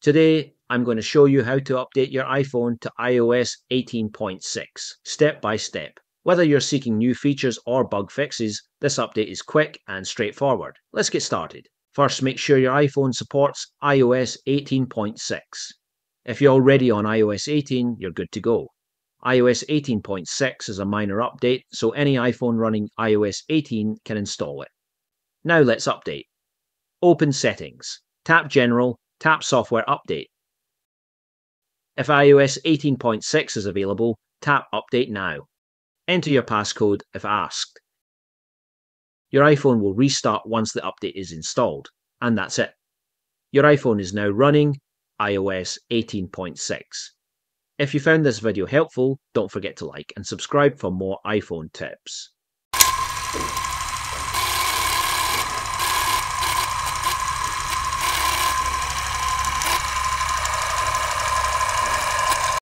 Today, I'm going to show you how to update your iPhone to iOS 18.6, step by step. Whether you're seeking new features or bug fixes, this update is quick and straightforward. Let's get started. First, make sure your iPhone supports iOS 18.6. If you're already on iOS 18, you're good to go. iOS 18.6 is a minor update, so any iPhone running iOS 18 can install it. Now let's update. Open Settings. Tap General. Tap Software Update. If iOS 18.6 is available, tap Update Now. Enter your passcode if asked. Your iPhone will restart once the update is installed, and that's it. Your iPhone is now running iOS 18.6. If you found this video helpful, don't forget to like and subscribe for more iPhone tips.